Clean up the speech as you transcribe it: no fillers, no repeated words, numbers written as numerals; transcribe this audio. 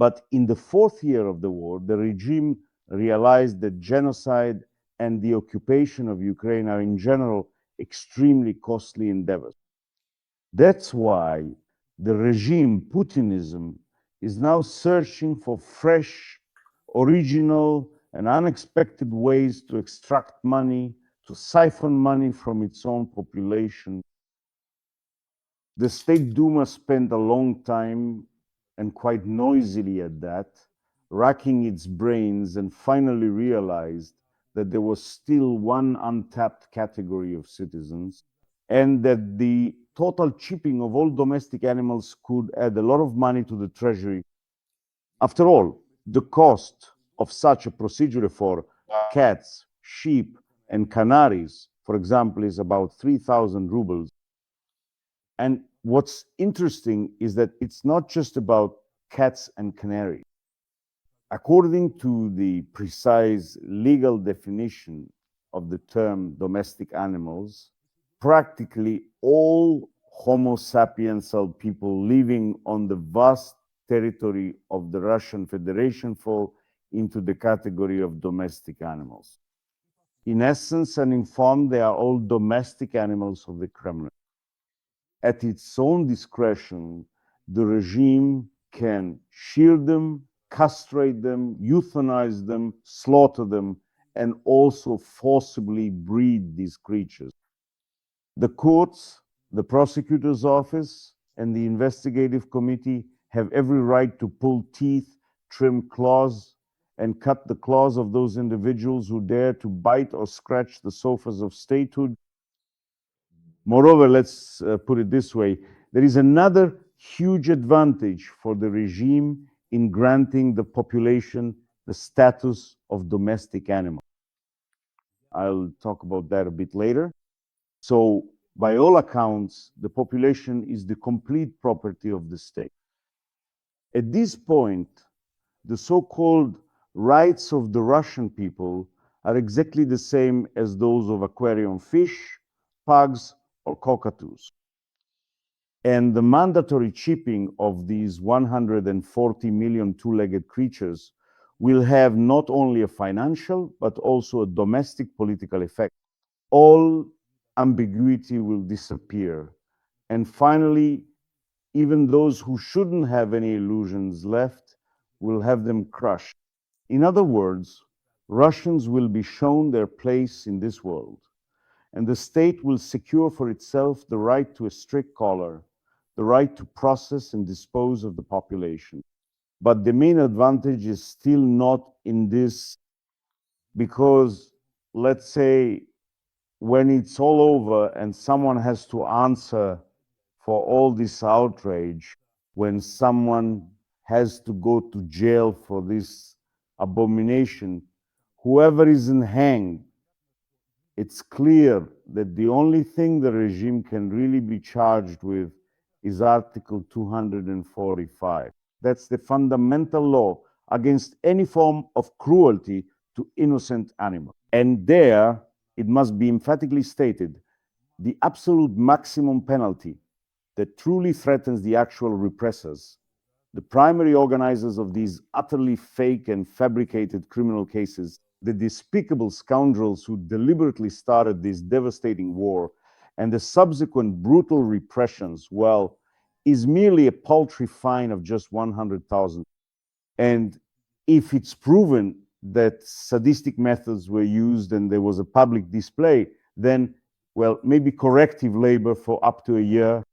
But in the fourth year of the war, the regime realized that genocide and the occupation of Ukraine are in general extremely costly endeavors. That's why the regime, Putinism, is now searching for fresh, original, and unexpected ways to extract money, to siphon money from its own population. The State Duma spent a long time, and quite noisily at that, racking its brains, and finally realized that there was still one untapped category of citizens, and that the total chipping of all domestic animals could add a lot of money to the treasury. After all, the cost of such a procedure for cats, sheep, and canaries, for example, is about 3,000 rubles. And what's interesting is that it's not just about cats and canaries. According to the precise legal definition of the term domestic animals, practically all Homo sapiensal people living on the vast territory of the Russian Federation fall into the category of domestic animals. In essence and in form, they are all domestic animals of the Kremlin. At its own discretion, the regime can shear them, castrate them, euthanize them, slaughter them, and also forcibly breed these creatures. The courts, the prosecutor's office, and the investigative committee have every right to pull teeth, trim claws, and cut the claws of those individuals who dare to bite or scratch the sofas of statehood. Moreover, let's put it this way, there is another huge advantage for the regime in granting the population the status of domestic animal. I'll talk about that a bit later. So, by all accounts, the population is the complete property of the state. At this point, the so-called rights of the Russian people are exactly the same as those of aquarium fish, pugs, or cockatoos. And the mandatory chipping of these 140 million two-legged creatures will have not only a financial, but also a domestic political effect. All ambiguity will disappear. And finally, even those who shouldn't have any illusions left will have them crushed. In other words, Russians will be shown their place in this world, and the state will secure for itself the right to a strict collar, the right to process and dispose of the population. But the main advantage is still not in this, because let's say when it's all over and someone has to answer for all this outrage, when someone has to go to jail for this abomination, whoever isn't hanged, it's clear that the only thing the regime can really be charged with is Article 245. That's the fundamental law against any form of cruelty to innocent animals. And there, it must be emphatically stated, the absolute maximum penalty that truly threatens the actual repressors, the primary organizers of these utterly fake and fabricated criminal cases, the despicable scoundrels who deliberately started this devastating war, and the subsequent brutal repressions, well, is merely a paltry fine of just 100,000. And if it's proven that sadistic methods were used and there was a public display, then, well, maybe corrective labor for up to a year